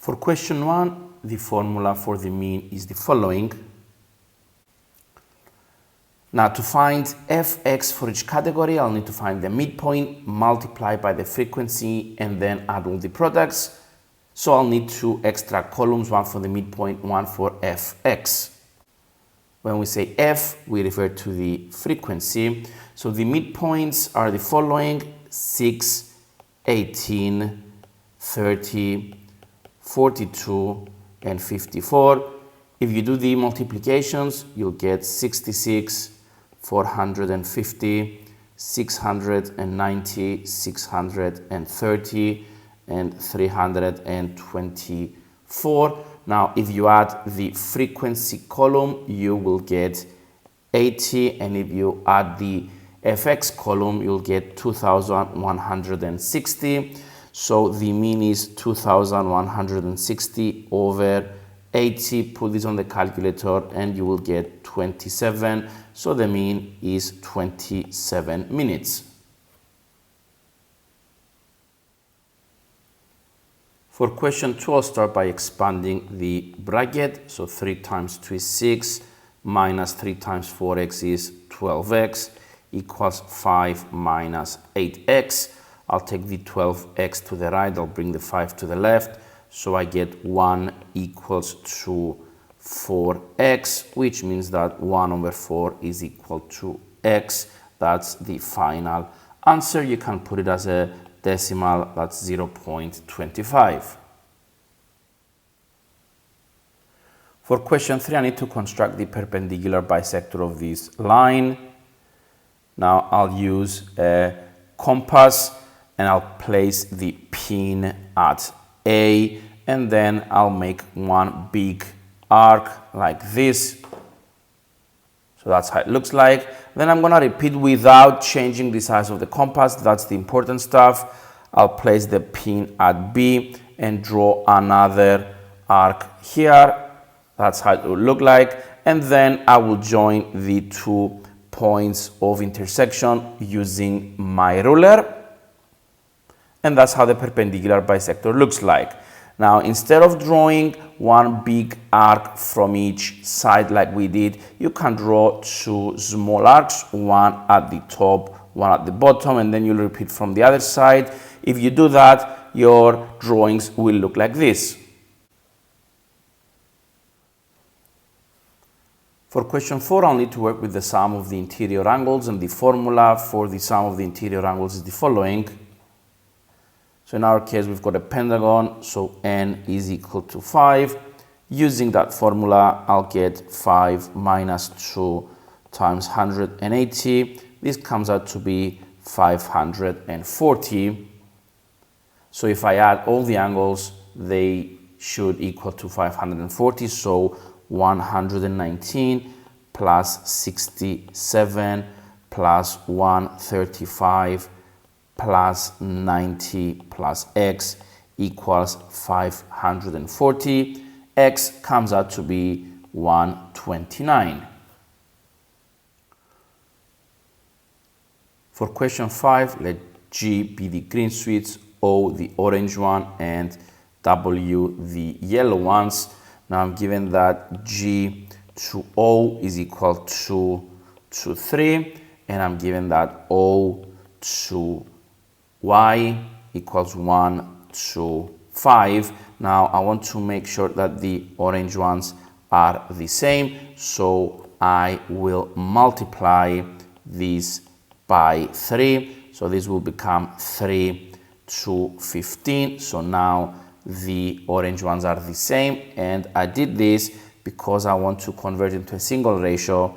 For question 1, the formula for the mean is the following. Now to find fx for each category, I'll need to find the midpoint, multiply by the frequency, and then add all the products. So I'll need 2 extra columns, one for the midpoint, one for fx. When we say f, we refer to the frequency. So the midpoints are the following: 6, 18, 30, 42, and 54. If you do the multiplications, you'll get 66, 450, 690, 630, and 324. Now, if you add the frequency column, you will get 80, and if you add the fx column, you'll get 2160. So the mean is 2160 over 80. Put this on the calculator and you will get 27. So the mean is 27 minutes. For question 2, I'll start by expanding the bracket. So 3 times 2 is 6, minus 3 times 4x is 12x, equals 5 minus 8x. I'll take the 12x to the right, I'll bring the 5 to the left. So I get 1 equals to 4x, which means that 1 over 4 is equal to x. That's the final answer. You can put it as a decimal, that's 0.25. For question 3, I need to construct the perpendicular bisector of this line. Now I'll use a compass and I'll place the pin at A, and then I'll make one big arc like this. So that's how it looks like. Then I'm gonna repeat without changing the size of the compass. That's the important stuff. I'll place the pin at B and draw another arc here. That's how it will look like. And then I will join the 2 points of intersection using my ruler. And that's how the perpendicular bisector looks like. Now, instead of drawing one big arc from each side like we did, you can draw 2 small arcs, one at the top, one at the bottom, and then you'll repeat from the other side. If you do that, your drawings will look like this. For question 4, I'll need to work with the sum of the interior angles, and the formula for the sum of the interior angles is the following. So in our case, we've got a pentagon, so n is equal to 5. Using that formula, I'll get 5 minus 2 times 180. This comes out to be 540. So if I add all the angles, they should equal to 540. So 119 plus 67 plus 135 plus 90 plus x equals 540. X comes out to be 129. For question 5, let G be the green switch, O the orange one, and W the yellow ones. Now I'm given that G to O is equal to 3, and I'm given that O to Y equals 1 to 5. Now I want to make sure that the orange ones are the same, so I will multiply these by 3. So this will become 3 to 15. So now the orange ones are the same, and I did this because I want to convert into a single ratio,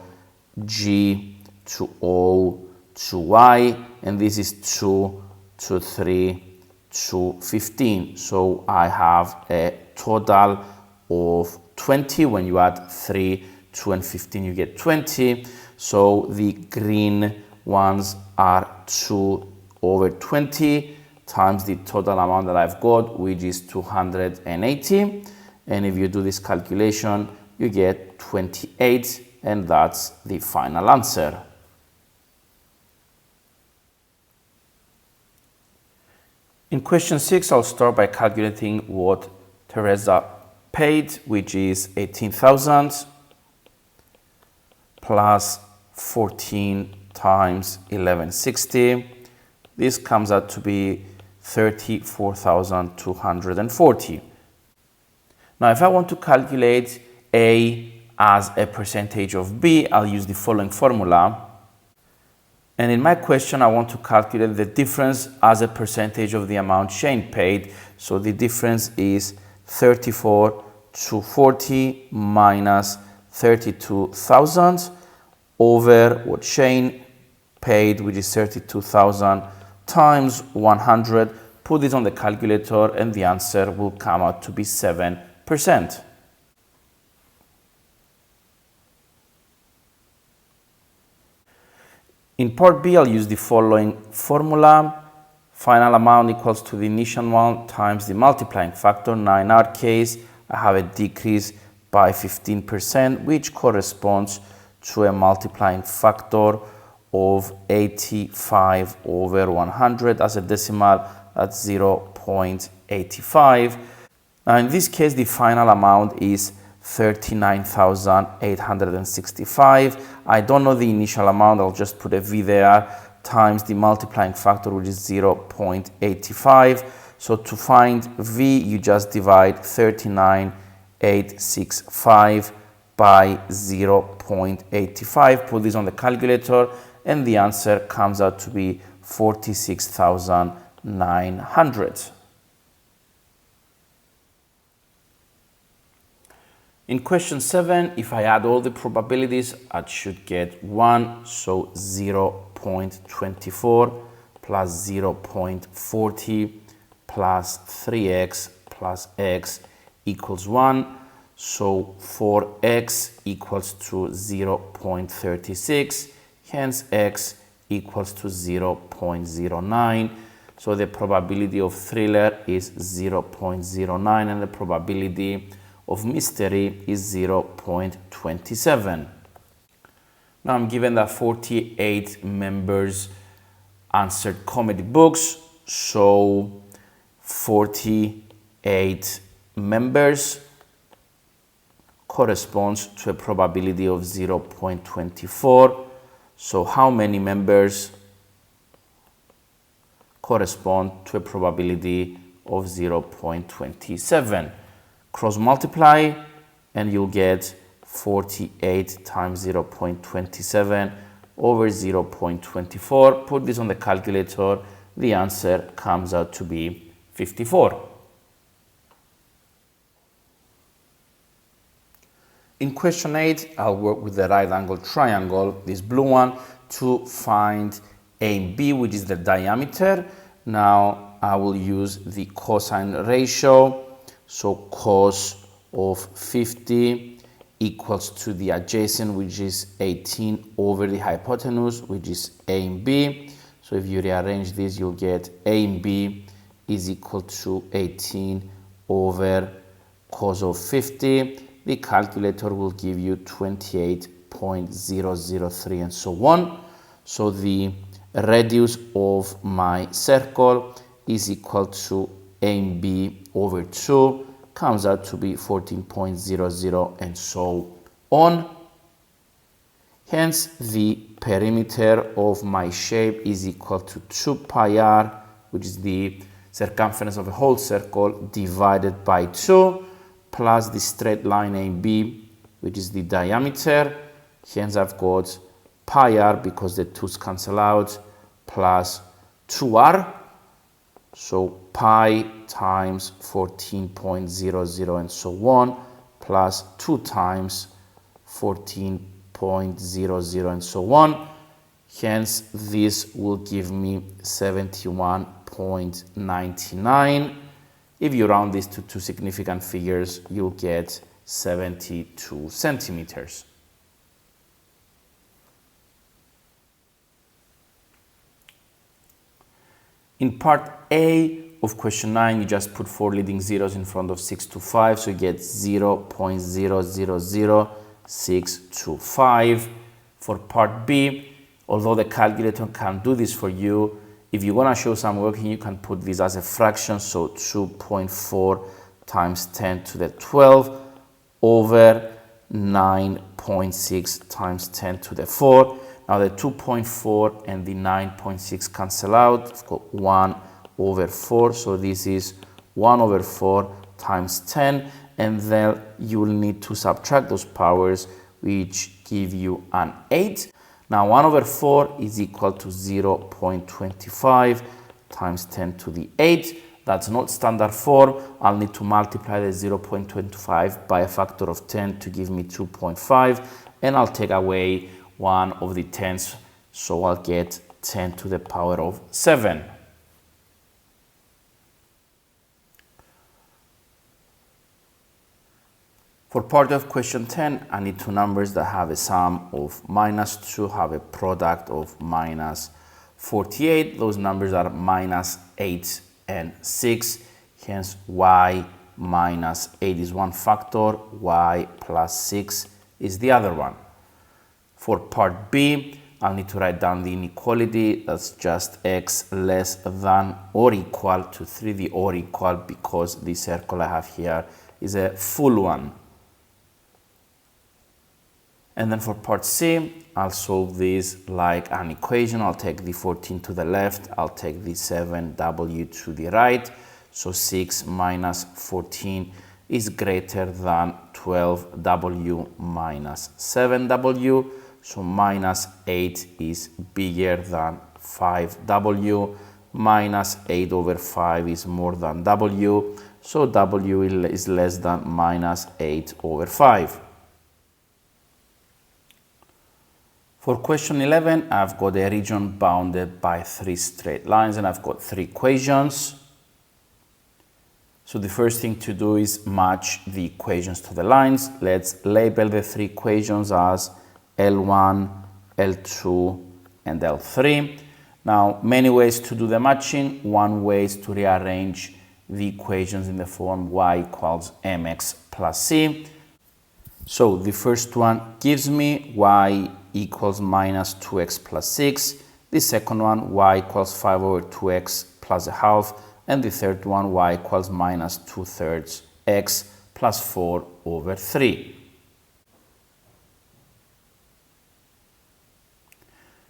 G to O to Y, and this is 2 to 3 to 15. So I have a total of 20. When you add 3, 2, and 15, you get 20. So the green ones are 2 over 20 times the total amount that I've got, which is 280. And if you do this calculation, you get 28, and that's the final answer. In question 6, I'll start by calculating what Teresa paid, which is 18,000 plus 14 times 1160. This comes out to be 34,240. Now, if I want to calculate A as a percentage of B, I'll use the following formula. And in my question, I want to calculate the difference as a percentage of the amount Shane paid. So the difference is 34,240 minus 32,000 over what Shane paid, which is 32,000 times 100. Put this on the calculator and the answer will come out to be 7%. In part B, I'll use the following formula. Final amount equals to the initial one times the multiplying factor. Now, in our case, I have a decrease by 15%, which corresponds to a multiplying factor of 85 over 100. As a decimal, that's 0.85. Now, in this case, the final amount is 39,865. I don't know the initial amount, I'll just put a V there, times the multiplying factor, which is 0.85. So to find V, you just divide 39,865 by 0.85. Put this on the calculator and the answer comes out to be 46,900. In question 7, if I add all the probabilities, I should get 1. So 0.24 plus 0.40 plus 3x plus x equals 1. So 4x equals to 0.36. Hence, x equals to 0.09. So the probability of thriller is 0.09 and the probability of mystery is 0.27. Now I'm given that 48 members answered comedy books. So 48 members corresponds to a probability of 0.24. So how many members correspond to a probability of 0.27? Cross multiply and you'll get 48 times 0.27 over 0.24. Put this on the calculator. The answer comes out to be 54. In question 8, I'll work with the right angle triangle, this blue one, to find AB, which is the diameter. Now I will use the cosine ratio. So cos of 50 equals to the adjacent, which is 18, over the hypotenuse, which is A and B. So if you rearrange this, you'll get A and B is equal to 18 over cos of 50. The calculator will give you 28.003 and so on. So the radius of my circle is equal to A and B over 2, comes out to be 14.00 and so on. Hence, the perimeter of my shape is equal to 2 pi r, which is the circumference of a whole circle, divided by 2, plus the straight line AB, which is the diameter. Hence, I've got pi r, because the 2's cancel out, plus 2r. So pi times 14.00 and so on, plus 2 times 14.00 and so on. Hence, this will give me 71.99. If you round this to two significant figures, you'll get 72 centimeters. In part A of question 9, you just put 4 leading zeros in front of 625, so you get 0.000625. For part B, although the calculator can do this for you, if you want to show some working, you can put this as a fraction, so 2.4 times 10 to the 12 over 9.6 times 10 to the 4. Now the 2.4 and the 9.6 cancel out. I've got 1 over 4. So this is 1 over 4 times 10. And then you will need to subtract those powers, which give you an 8. Now 1 over 4 is equal to 0.25 times 10 to the 8. That's not standard form. I'll need to multiply the 0.25 by a factor of 10 to give me 2.5. And I'll take away one of the tens, so I'll get 10 to the power of 7. For part of question 10, I need two numbers that have a sum of -2, have a product of -48. Those numbers are -8 and 6. Hence, y -8 is one factor, y plus 6 is the other one. For part B, I'll need to write down the inequality. That's just x less than or equal to 3, the or equal, because the circle I have here is a full one. And then for part C, I'll solve this like an equation. I'll take the 14 to the left, I'll take the 7w to the right. So 6 minus 14 is greater than 12w minus 7w. So minus 8 is bigger than 5w. Minus 8 over 5 is more than w. So w is less than minus 8 over 5. For question 11, I've got a region bounded by 3 straight lines and I've got 3 equations. So the first thing to do is match the equations to the lines. Let's label the 3 equations as L1, L2, and L3. Now, many ways to do the matching. One way is to rearrange the equations in the form y equals mx plus c. So the first one gives me y equals minus 2x plus 6. The second one, y equals 5 over 2x plus a half. And the third one, y equals minus 2/3 x plus 4 over 3.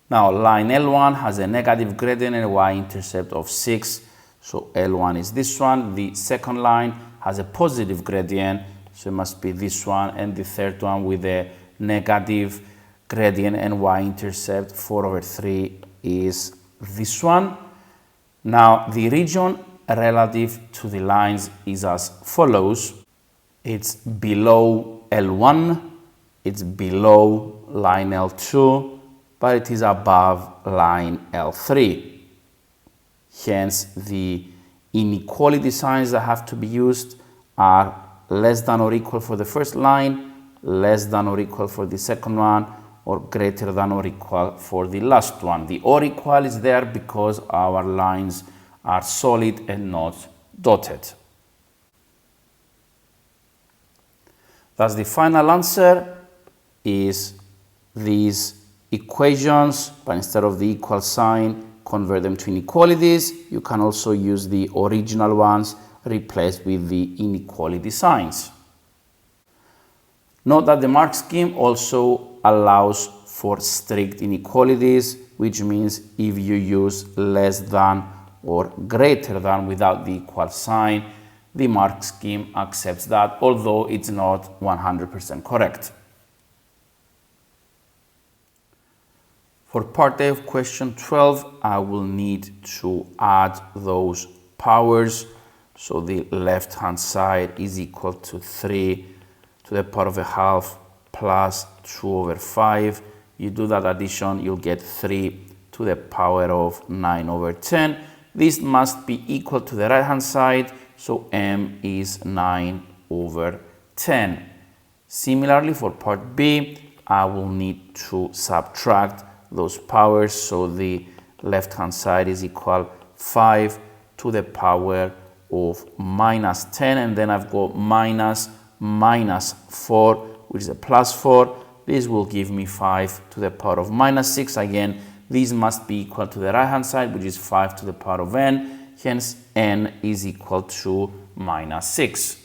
Now, line L1 has a negative gradient and a y-intercept of 6. So L1 is this one. The second line has a positive gradient, so it must be this one. And the third one with a negative gradient and y-intercept 4 over 3 is this one. Now, the region relative to the lines is as follows. It's below L1, it's below line L2, but it is above line L3. Hence, the inequality signs that have to be used are less than or equal for the first line, less than or equal for the second one, or greater than or equal for the last one. The or equal is there because our lines are solid and not dotted. Thus, the final answer is these equations, but instead of the equal sign, convert them to inequalities. You can also use the original ones replaced with the inequality signs. Note that the mark scheme also allows for strict inequalities, which means if you use less than or greater than without the equal sign, the mark scheme accepts that, although it's not 100% correct. For part A of question 12, I will need to add those powers. So the left-hand side is equal to 3 to the power of a half plus 2 over 5. You do that addition, you'll get 3 to the power of 9 over 10. This must be equal to the right-hand side, so m is 9 over 10. Similarly, for part B, I will need to subtract those powers, so the left-hand side is equal 5 to the power of minus 10, and then I've got minus 4, which is a plus 4. This will give me 5 to the power of minus 6. Again, these must be equal to the right-hand side, which is 5 to the power of n. Hence, n is equal to minus 6.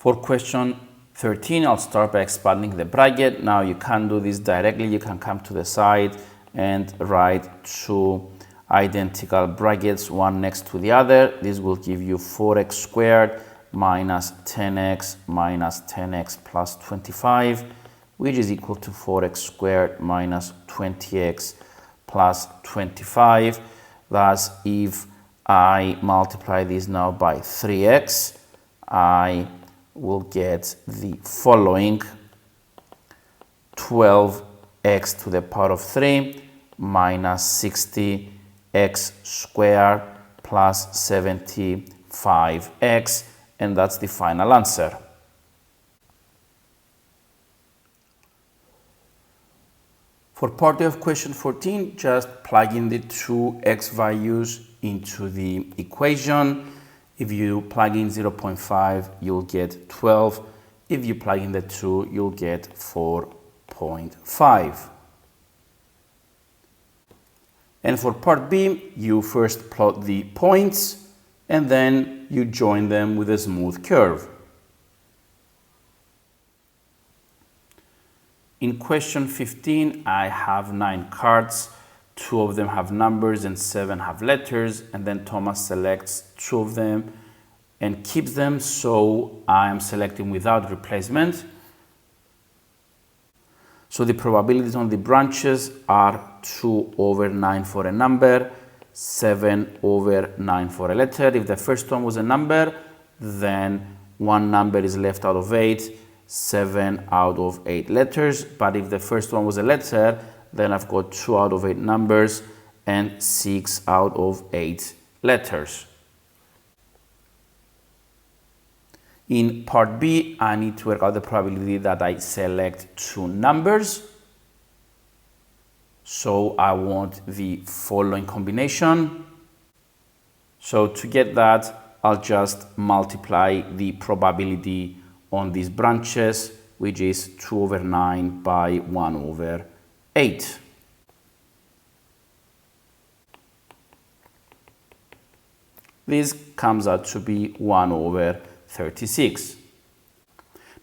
For question 13, I'll start by expanding the bracket. Now you can't do this directly. You can come to the side and write two identical brackets, one next to the other. This will give you 4x squared minus 10x plus 25, which is equal to 4x squared minus 20x plus 25. Thus, if I multiply this now by 3x, I will get the following: 12x to the power of 3 minus 60x squared plus 75x, and that's the final answer. For part A of question 14, just plug in the two x values into the equation. If you plug in 0.5, you'll get 12. If you plug in the 2, you'll get 4.5. And for part B, you first plot the points and then you join them with a smooth curve. In question 15, I have 9 cards. 2 of them have numbers and 7 have letters, and then Thomas selects 2 of them and keeps them, so I am selecting without replacement. So the probabilities on the branches are 2 over 9 for a number, 7 over 9 for a letter. If the first one was a number, then one number is left out of 8, 7 out of 8 letters. But if the first one was a letter, then I've got 2 out of 8 numbers and 6 out of 8 letters. In part B, I need to work out the probability that I select 2 numbers. So I want the following combination. So to get that, I'll just multiply the probability on these branches, which is 2 over 9 by 1 over 8. This comes out to be 1 over 36.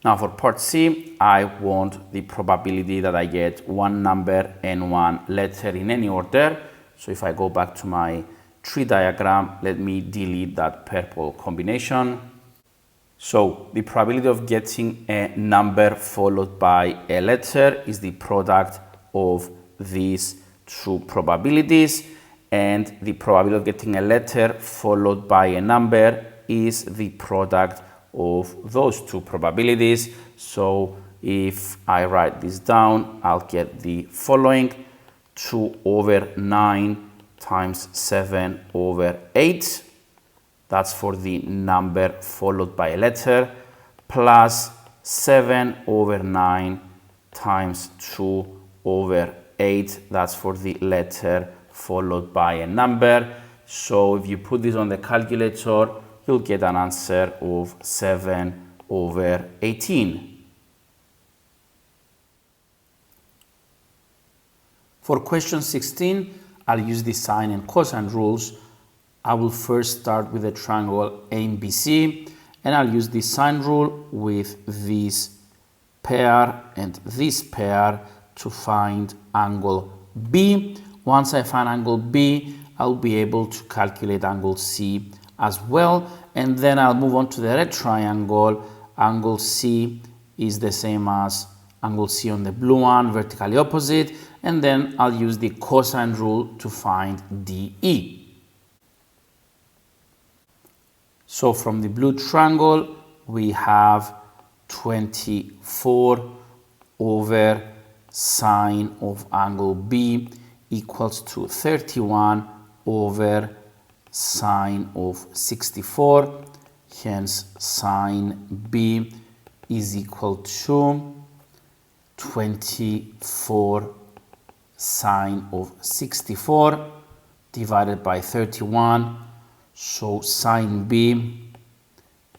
Now for part C, I want the probability that I get one number and one letter in any order. So if I go back to my tree diagram, let me delete that purple combination. So the probability of getting a number followed by a letter is the product of these two probabilities, and the probability of getting a letter followed by a number is the product of those two probabilities. So if I write this down, I'll get the following: 2 over 9 times 7 over 8. That's for the number followed by a letter, plus 7 over 9 times 2 over 8. That's for the letter followed by a number. So if you put this on the calculator, you'll get an answer of 7 over 18. For question 16, I'll use the sine and cosine rules. I will first start with the triangle ABC, and I'll use the sine rule with this pair and this pair to find angle B. Once I find angle B, I'll be able to calculate angle C as well, and then I'll move on to the red triangle. Angle C is the same as angle C on the blue one, vertically opposite, and then I'll use the cosine rule to find DE. So from the blue triangle, we have 24 over sine of angle B equals to 31 over sine of 64. Hence, sine B is equal to 24 sine of 64 divided by 31. So sine B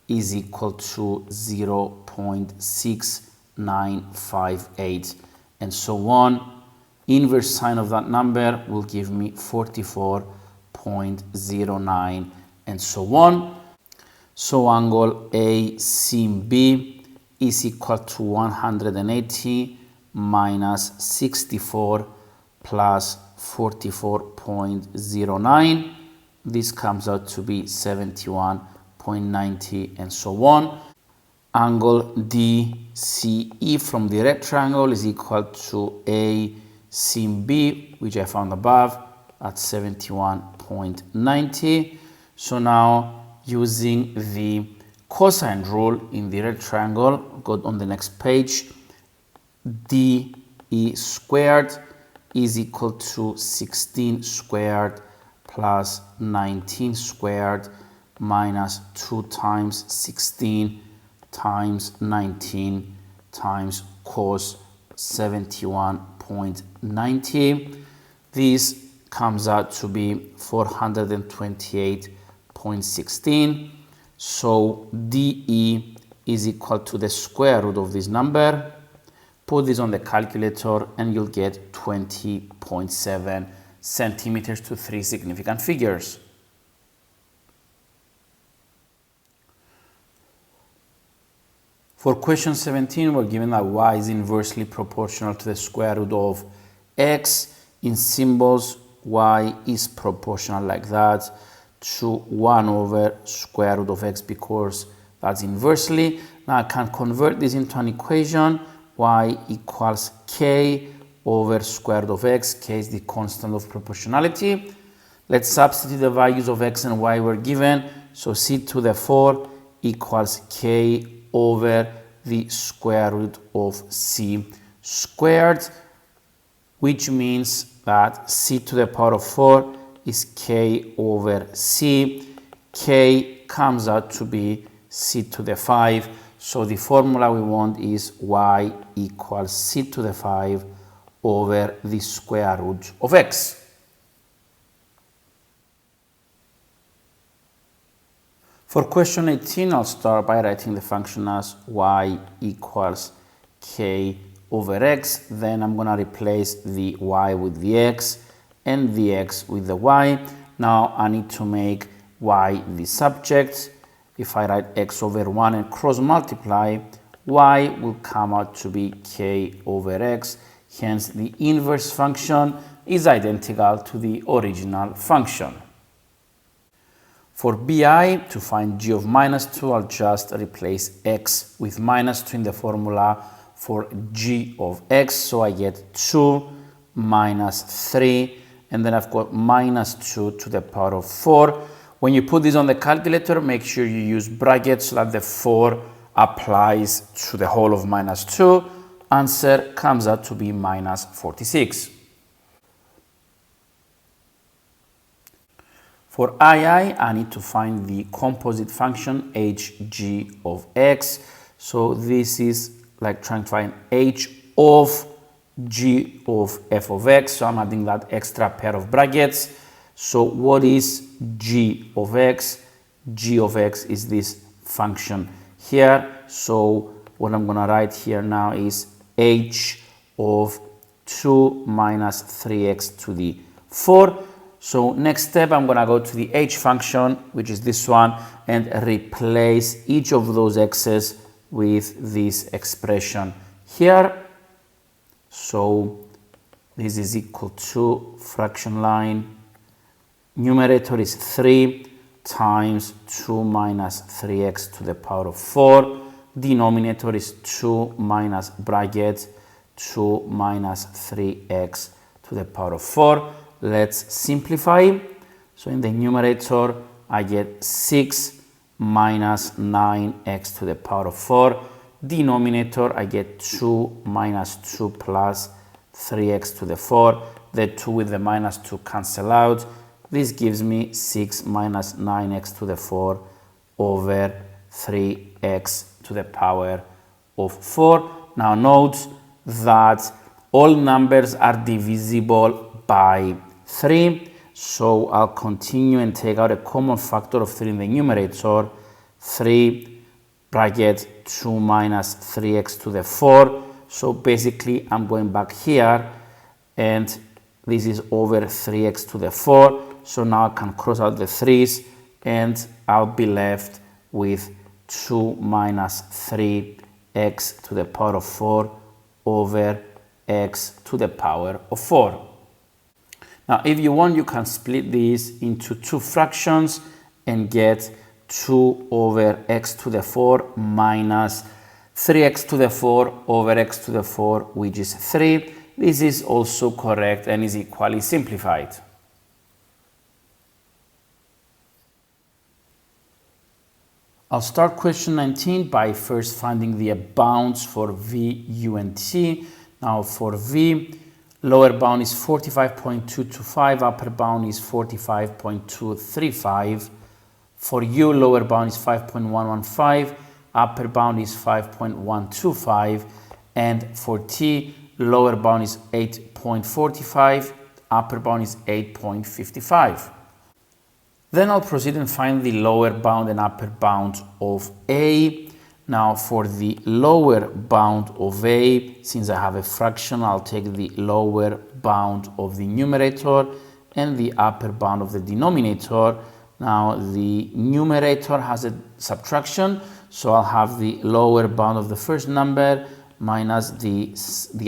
is equal to 0.6958 and so on. Inverse sine of that number will give me 44.09 and so on. So angle ACB is equal to 180 minus 64 plus 44.09. This comes out to be 71.90 and so on. Angle DCE from the red triangle is equal to ACB, which I found above, at 71.90. So now, using the cosine rule in the red triangle, go on the next page, DE squared is equal to 16 squared plus 19 squared minus 2 times 16 times 19 times cos 71.90. This comes out to be 428.16. So DE is equal to the square root of this number. Put this on the calculator and you'll get 20.7 centimeters to 3 significant figures. For question 17, we're given that y is inversely proportional to the square root of x. In symbols, y is proportional like that to 1 over square root of x because that's inversely. Now I can convert this into an equation. Y equals k over square root of x. K is the constant of proportionality. Let's substitute the values of x and y were given. So c to the 4 equals k over the square root of c squared, which means that c to the power of 4 is k over c. K comes out to be c to the 5. So the formula we want is y equals c to the 5 over the square root of x. For question 18, I'll start by writing the function as y equals k over x. Then I'm going to replace the y with the x and the x with the y. Now I need to make y the subject. If I write x over 1 and cross multiply, y will come out to be k over x. Hence, the inverse function is identical to the original function. For BI, to find g of minus 2, I'll just replace x with minus 2 in the formula for g of x. So I get 2 minus 3, and then I've got minus 2 to the power of 4. When you put this on the calculator, make sure you use brackets so that the 4 applies to the whole of minus 2. Answer comes out to be minus 46. For II, I need to find the composite function hg of x. So this is like trying to find h of g of f of x. So I'm adding that extra pair of brackets. So what is g of x? G of x is this function here. So what I'm going to write here now is h of 2 minus 3x to the 4. So next step, I'm going to go to the h function, which is this one, and replace each of those x's with this expression here. So this is equal to fraction line. Numerator is 3 times 2 minus 3x to the power of 4. Denominator is 2 minus bracket 2 minus 3x to the power of 4. Let's simplify. So in the numerator, I get 6 minus 9x to the power of 4. Denominator, I get 2 minus 2 plus 3x to the 4. The 2 with the minus 2 cancel out. This gives me 6 minus 9x to the 4 over 3x to the power of 4. Now note that all numbers are divisible by 3. So I'll continue and take out a common factor of 3 in the numerator. 3 bracket 2 minus 3x to the 4. So basically I'm going back here and this is over 3x to the 4. So now I can cross out the 3's and I'll be left with 2 minus 3x to the power of 4 over x to the power of 4. Now, if you want, you can split this into two fractions and get 2 over x to the 4 minus 3x to the 4 over x to the 4, which is 3. This is also correct and is equally simplified. I'll start question 19 by first finding the bounds for v, u, and t. Now for v, lower bound is 45.225, upper bound is 45.235. For u, lower bound is 5.115, upper bound is 5.125. And for t, lower bound is 8.45, upper bound is 8.55. Then I'll proceed and find the lower bound and upper bound of a. Now for the lower bound of a, since I have a fraction, I'll take the lower bound of the numerator and the upper bound of the denominator. Now the numerator has a subtraction, so I'll have the lower bound of the first number minus the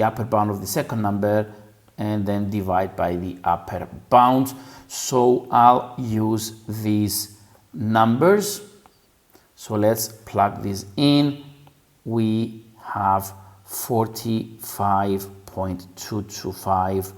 upper bound of the second number, and then divide by the upper bound. So I'll use these numbers. So let's plug this in. We have 45.225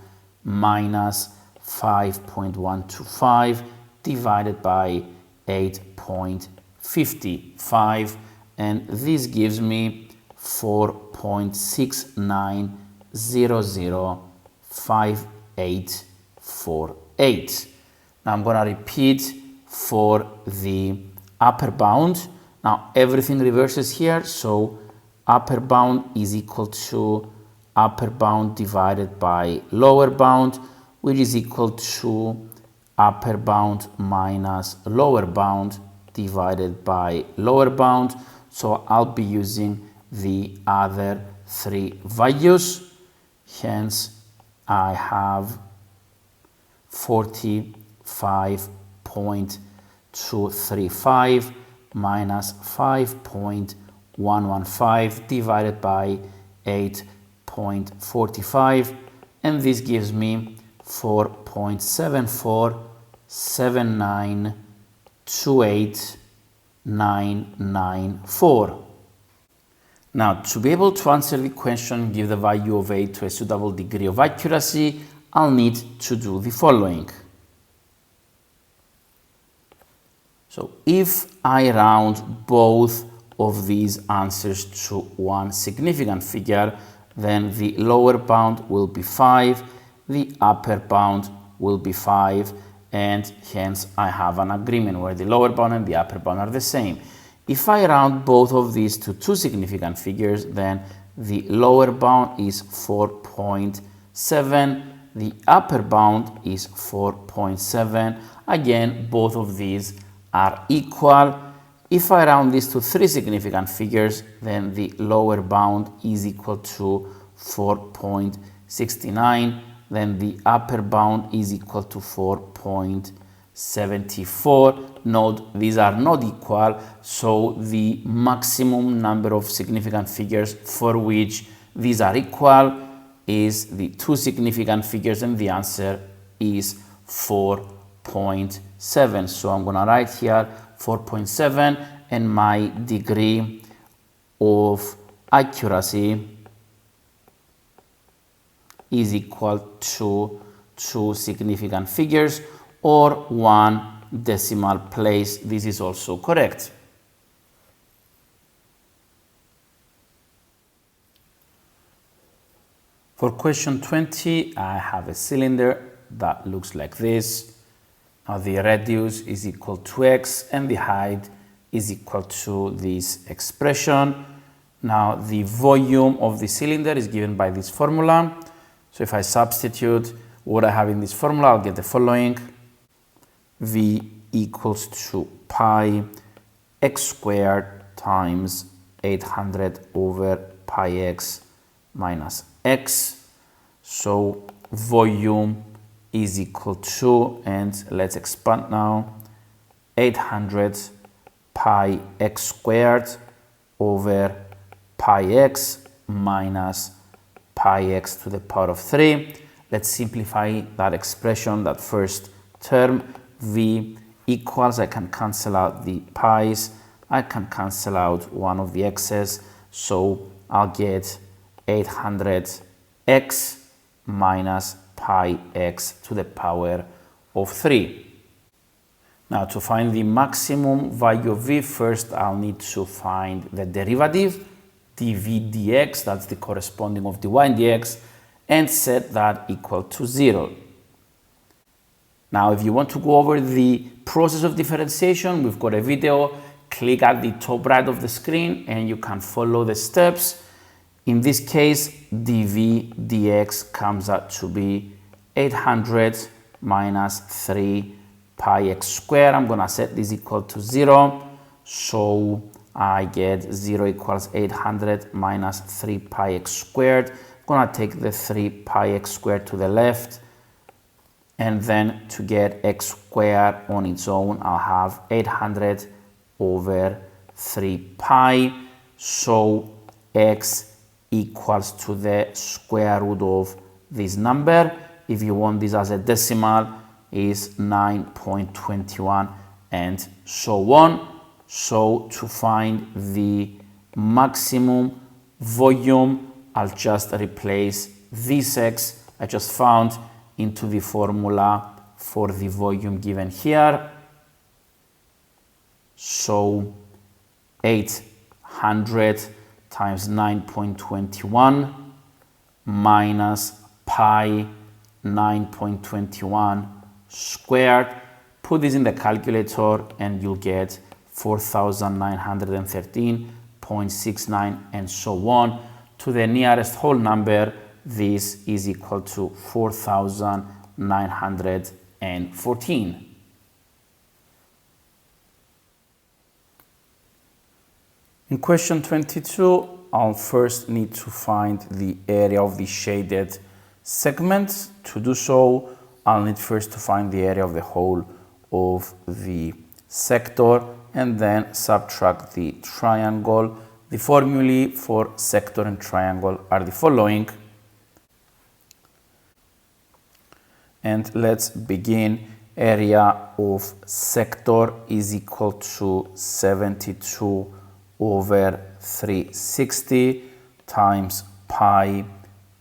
minus 5.125 divided by 8.55, and this gives me 4.69005848. Now I'm going to repeat for the upper bound. Now everything reverses here, so upper bound is equal to upper bound divided by lower bound, which is equal to upper bound minus lower bound divided by lower bound. So I'll be using the other three values. Hence I have 45.235 minus 5.115 divided by 8.45, and this gives me 4.747928,994. Now, to be able to answer the question, give the value of a to a suitable degree of accuracy, I'll need to do the following. So if I round both of these answers to one significant figure, then the lower bound will be 5, the upper bound will be 5, and hence I have an agreement where the lower bound and the upper bound are the same. If I round both of these to two significant figures, then the lower bound is 4.7, the upper bound is 4.7. Again, both of these are equal. If I round these to three significant figures, then the lower bound is equal to 4.69, then the upper bound is equal to 4.74. Note these are not equal, so the maximum number of significant figures for which these are equal is the two significant figures, and the answer is 4.7. So I'm going to write here 4.7, and my degree of accuracy is equal to two significant figures or one decimal place. This is also correct. For question 20, I have a cylinder that looks like this. Now the radius is equal to x and the height is equal to this expression. Now the volume of the cylinder is given by this formula. So if I substitute what I have in this formula, I'll get the following. V equals to pi x squared times 800 over pi x minus x. So volume is equal to, and let's expand now, 800 pi x squared over pi x minus pi x to the power of 3. Let's simplify that expression, that first term. V equals, I can cancel out the pi's, I can cancel out one of the x's, so I'll get 800x minus pi x to the power of 3. Now, to find the maximum value of v, first I'll need to find the derivative, dv dx, that's the corresponding of dy dx, and set that equal to 0. Now, if you want to go over the process of differentiation, we've got a video. Click at the top right of the screen and you can follow the steps. In this case, dv dx comes out to be 800 minus 3 pi x squared. I'm going to set this equal to 0. So I get 0 equals 800 minus 3 pi x squared. I'm going to take the 3 pi x squared to the left. And then to get x squared on its own, I'll have 800 over 3 pi. So x equals to the square root of this number. If you want this as a decimal, is 9.21 and so on. So to find the maximum volume, I'll just replace this x I just found into the formula for the volume given here. So 800 times 9.21 minus pi 9.21 squared. Put this in the calculator and you'll get 4,913.69 and so on. To the nearest whole number, this is equal to 4,914. In question 22, I'll first need to find the area of the shaded segment. To do so, I'll need first to find the area of the whole of the sector and then subtract the triangle. The formulae for sector and triangle are the following. And let's begin. Area of sector is equal to 72 over 360 times pi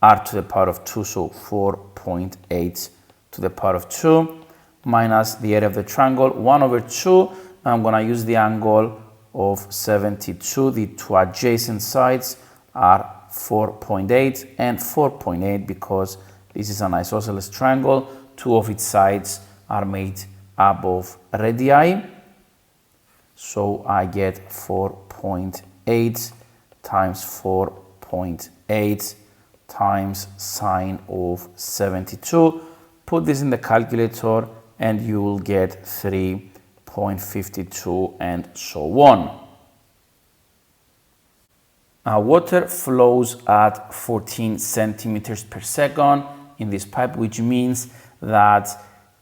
r to the power of 2, so 4.8 to the power of 2, minus the area of the triangle, 1 over 2. I'm going to use the angle of 72. The two adjacent sides are 4.8 and 4.8 because this is an isosceles triangle. Two of its sides are made up of radii. So I get 4.8 times 4.8 times sine of 72. Put this in the calculator and you will get 3.52 and so on. Water flows at 14 centimeters per second in this pipe, which means that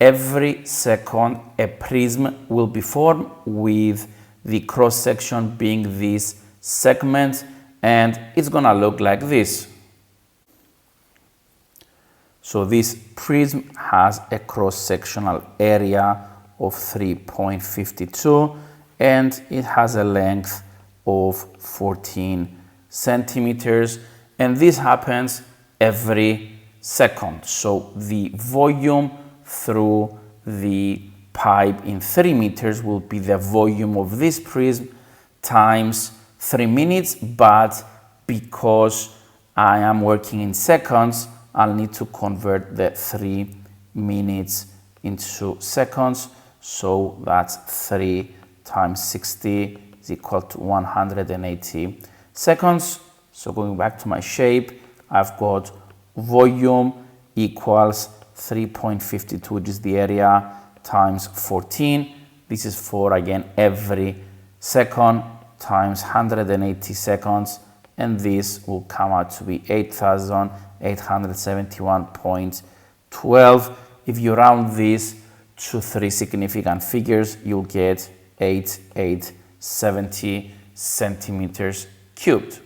every second a prism will be formed with the cross section being this segment, and it's gonna look like this. So this prism has a cross-sectional area of 3.52 and it has a length of 14 centimeters, and this happens every second. So the volume through the pipe in 3 meters will be the volume of this prism times 3 minutes, but because I am working in seconds, I'll need to convert the 3 minutes into seconds. So that's 3 times 60 is equal to 180 seconds. So going back to my shape, I've got volume equals 3.52, which is the area, times 14. This is for, again, every second times 180 seconds. And this will come out to be 8,871.12. If you round this to 3 significant figures, you'll get 888 70 centimeters cubed.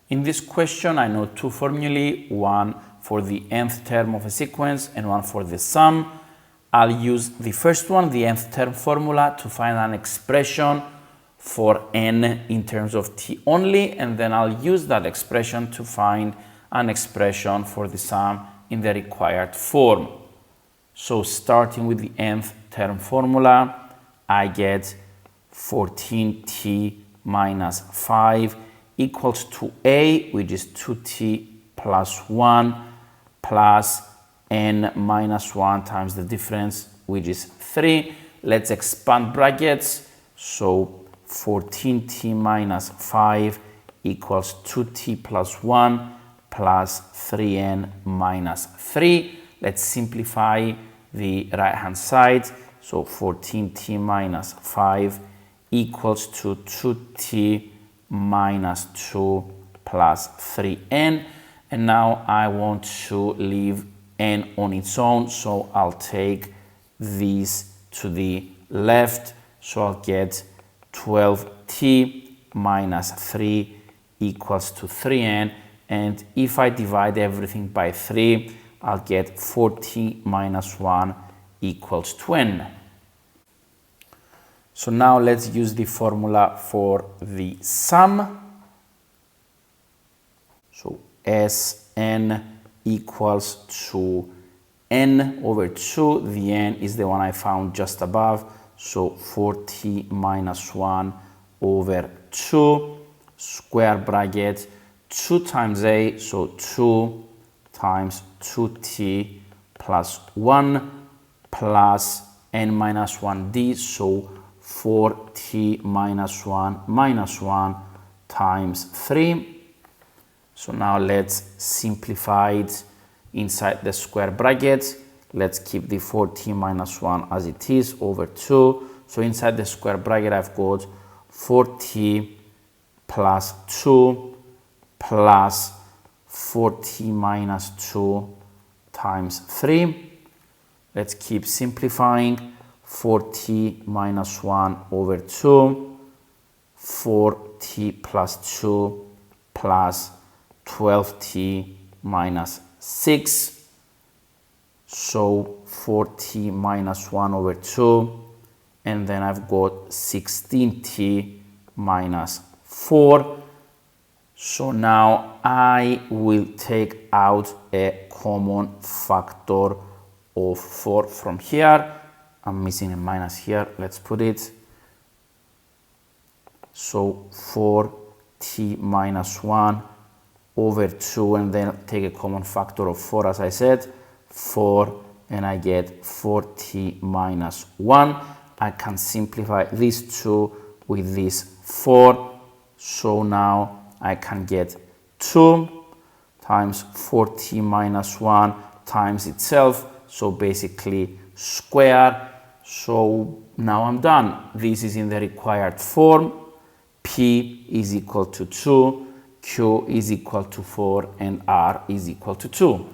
In this question, I know two formulae, one for the nth term of a sequence and one for the sum. I'll use the first one, the nth term formula, to find an expression for n in terms of t only, and then I'll use that expression to find an expression for the sum in the required form. So starting with the nth term formula, I get 14t minus 5 equals to a, which is 2t plus 1 plus n minus 1 times the difference, which is 3. Let's expand brackets. So 14t minus 5 equals 2t plus 1 plus 3n minus 3. Let's simplify the right hand side. So 14t minus 5 equals to 2t minus 2 plus 3n. And now I want to leave n on its own, so I'll take these to the left. So I'll get 12t minus 3 equals to 3n. And if I divide everything by 3, I'll get 4t minus 1 equals to n. So now let's use the formula for the sum. So Sn equals to n over 2. The n is the one I found just above. So 4t minus 1 over 2, square bracket, 2 times a, so 2 times 2t plus 1 plus n minus 1d, so 4t minus 1 times 3. So now let's simplify it inside the square bracket. Let's keep the 4t minus 1 as it is over 2. So inside the square bracket, I've got 4t plus 2 plus 4t minus 2 times 3. Let's keep simplifying. 4t minus 1 over 2, 4t plus 2 plus 12t minus 6. So 4t minus 1 over 2, and then I've got 16t minus 4. So now I will take out a common factor of 4 from here. I'm missing a minus here. Let's put it. So 4t minus 1 over 2, and then take a common factor of 4, as I said, 4, and I get 4t minus 1. I can simplify these two with this 4. So now I can get 2 times 4t minus 1 times itself. So basically square. So now I'm done. This is in the required form. P is equal to 2. Q is equal to 4 and R is equal to 2.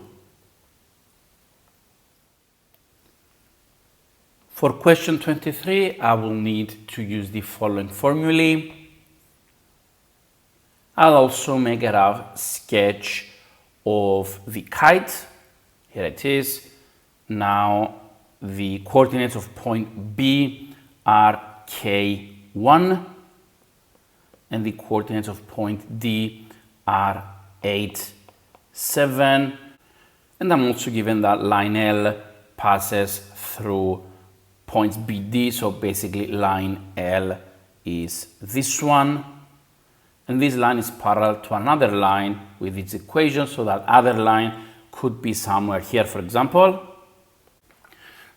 For question 23, I will need to use the following formulae. I'll also make a rough sketch of the kite. Here it is. Now the coordinates of point B are K1 and the coordinates of point D are 8, 7. And I'm also given that line L passes through points BD, so basically line L is this one. And this line is parallel to another line with its equation, so that other line could be somewhere here, for example.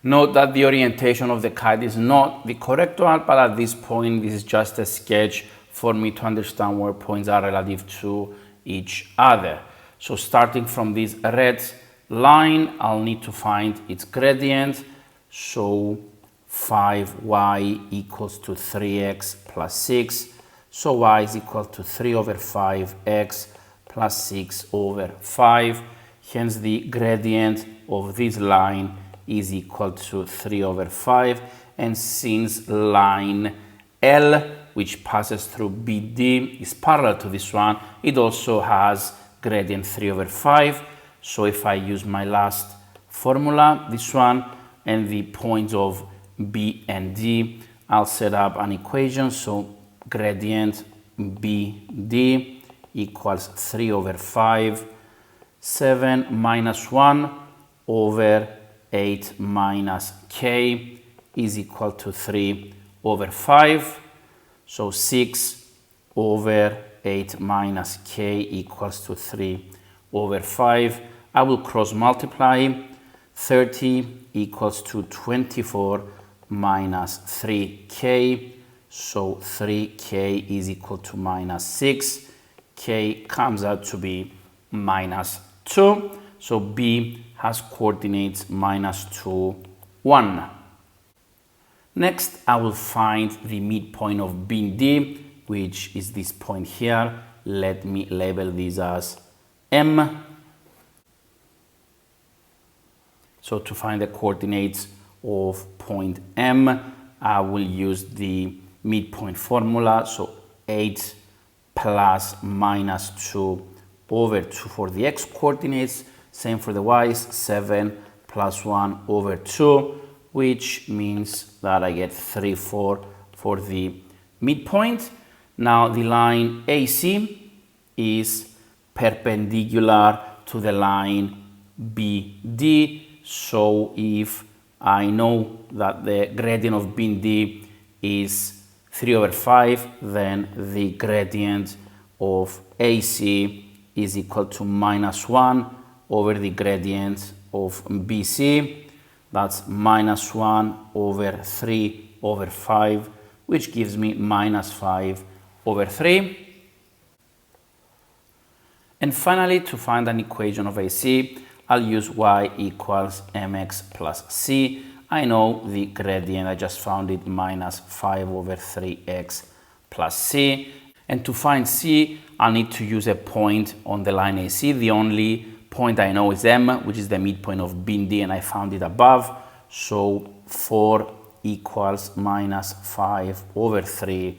Note that the orientation of the kite is not the correct one, but at this point, this is just a sketch for me to understand where points are relative to each other. So starting from this red line, I'll need to find its gradient. So 5y equals to 3x plus 6. So y is equal to 3 over 5x plus 6 over 5. Hence the gradient of this line is equal to 3 over 5. And since line L, which passes through BD, is parallel to this one, it also has gradient 3 over 5. So if I use my last formula, this one, and the points of B and D, I'll set up an equation. So gradient BD equals 3 over 5, 7 minus 1 over 8 minus k is equal to 3 over 5. So 6 over 8 minus k equals to 3 over 5. I will cross multiply. 30 equals to 24 minus 3k. So 3k is equal to minus 6. K comes out to be minus 2. So B has coordinates minus 2, 1. Next, I will find the midpoint of B and D, which is this point here. Let me label this as M. So to find the coordinates of point M, I will use the midpoint formula. So 8 plus minus 2 over 2 for the x coordinates. Same for the y's, 7 plus 1 over 2, which means that I get 3, 4 for the midpoint. Now the line AC is perpendicular to the line BD. So if I know that the gradient of B and D is 3 over 5, then the gradient of AC is equal to minus 1 over the gradient of BC. That's minus 1 over 3 over 5, which gives me minus 5 over 3. And finally, to find an equation of AC, I'll use y equals mx plus c. I know the gradient, I just found it, minus 5 over 3x plus c. And to find c, I'll need to use a point on the line AC. The only point I know is M, which is the midpoint of B and D, and I found it above. So 4 equals minus 5 over 3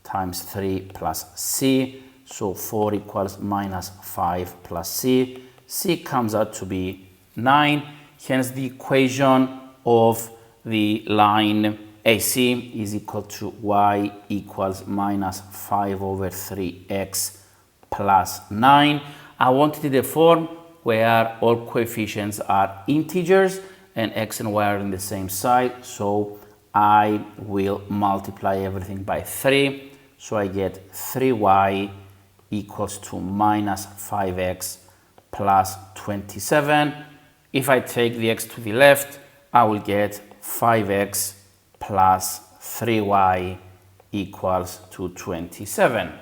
times 3 plus c. So 4 equals minus 5 plus c. C comes out to be 9. Hence the equation of the line AC is equal to y equals minus 5 over 3x plus 9. I wanted the form where all coefficients are integers and x and y are on the same side. So I will multiply everything by 3. So I get 3y equals to minus 5x plus 27. If I take the x to the left, I will get 5x plus 3y equals to 27.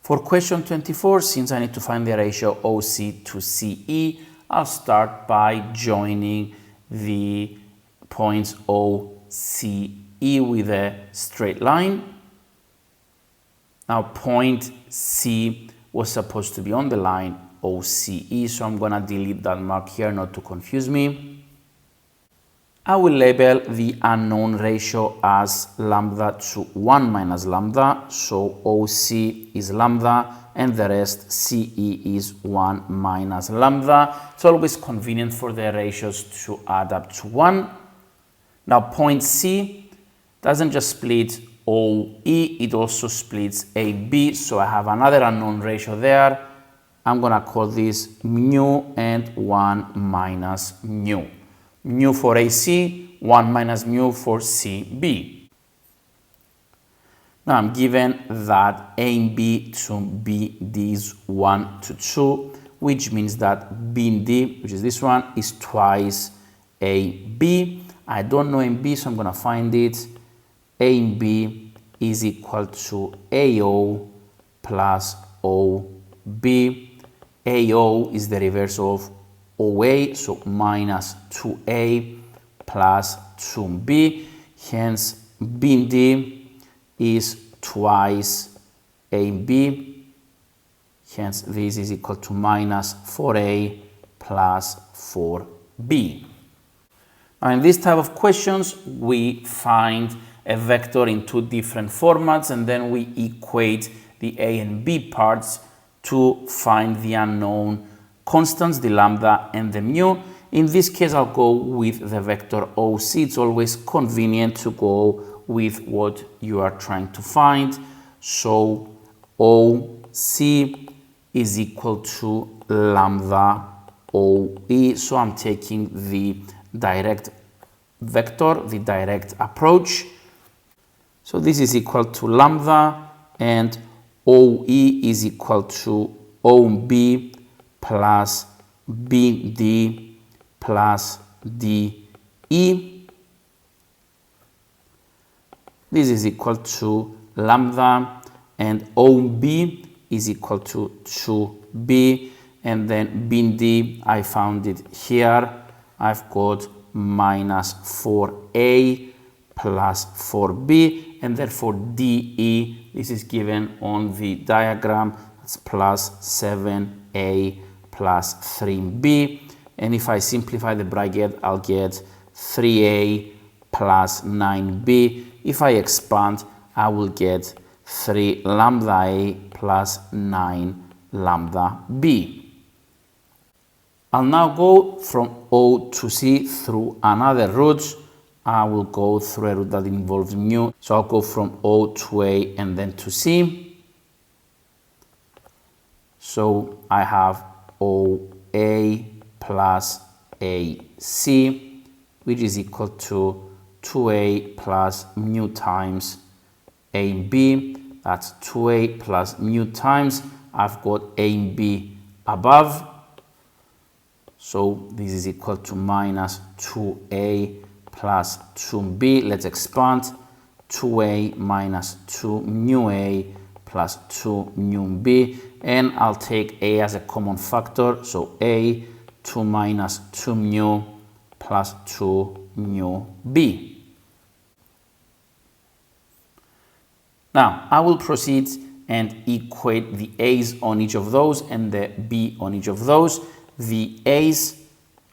For question 24, since I need to find the ratio OC to CE, I'll start by joining the points OCE with a straight line. Now point C was supposed to be on the line OCE, so I'm going to delete that mark here not to confuse me. I will label the unknown ratio as lambda to 1 minus lambda, so OC is lambda and the rest CE is 1 minus lambda. It's always convenient for the ratios to add up to 1. Now point C doesn't just split OE, it also splits AB, so I have another unknown ratio there. I'm going to call this mu and 1 minus mu. Mu for AC, 1 minus mu for CB. Now I'm given that AB to BD is 1 to 2, which means that BD, which is this one, is twice AB. I don't know AB, so I'm going to find it. AB is equal to AO plus OB. AO is the reverse of OA, so minus 2A plus 2B. Hence, B and D is twice AB. Hence, this is equal to minus 4a plus 4b. Now, in this type of questions, we find a vector in two different formats, and then we equate the a and b parts to find the unknown constants, the lambda and the mu. In this case, I'll go with the vector OC. It's always convenient to go with what you are trying to find. So OC is equal to lambda OE. So I'm taking the direct vector, the direct approach. So this is equal to lambda, and OE is equal to OB plus BD plus DE. This is equal to lambda, and OB is equal to 2B, and then BD, I found it here. I've got minus 4A plus 4B, and therefore DE, this is given on the diagram, it's plus 7A plus 3B. And if I simplify the bracket, I'll get 3A plus 9B. If I expand, I will get 3 lambda A plus 9 lambda B. I'll now go from O to C through another route. I will go through a route that involves mu. So I'll go from O to A and then to C. So I have OA plus AC, which is equal to 2A plus mu times AB. That's 2A plus mu times, I've got A and B above. So this is equal to minus 2A plus 2B. Let's expand. 2A minus 2 mu A plus 2 mu B. And I'll take A as a common factor. So A, 2 minus 2 mu plus 2 mu B. Now, I will proceed and equate the A's on each of those and the B on each of those. The A's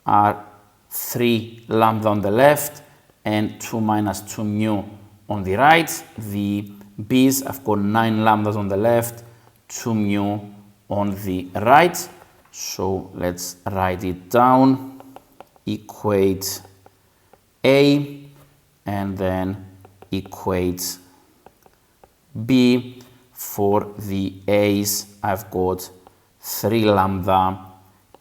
are 3 lambda on the left and 2 minus 2 mu on the right. The B's, I've got 9 lambdas on the left, 2 mu on the right. So let's write it down. Equate A and then equate B. For the A's, I've got 3 lambda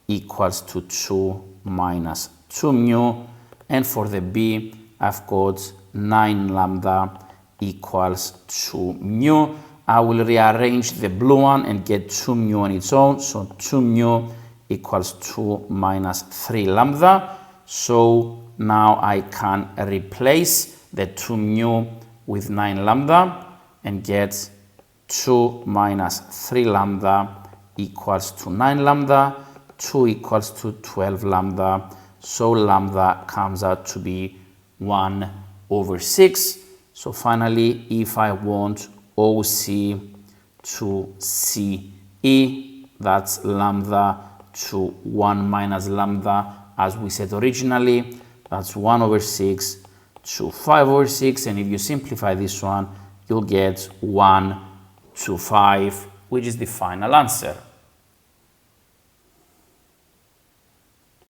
equals to 2 minus 2 mu, and for the B, I've got 9 lambda equals 2 mu. I will rearrange the blue one and get 2 mu on its own. So 2 mu equals 2 minus 3 lambda. So now I can replace the 2 mu with 9 lambda and get 2 minus 3 lambda equals to 9 lambda. 2 equals to 12 lambda. So lambda comes out to be 1/6. So finally, if I want OC to CE, that's lambda to 1 minus lambda, as we said originally. That's 1/6 to 5/6. And if you simplify this one, you'll get 1/5, which is the final answer.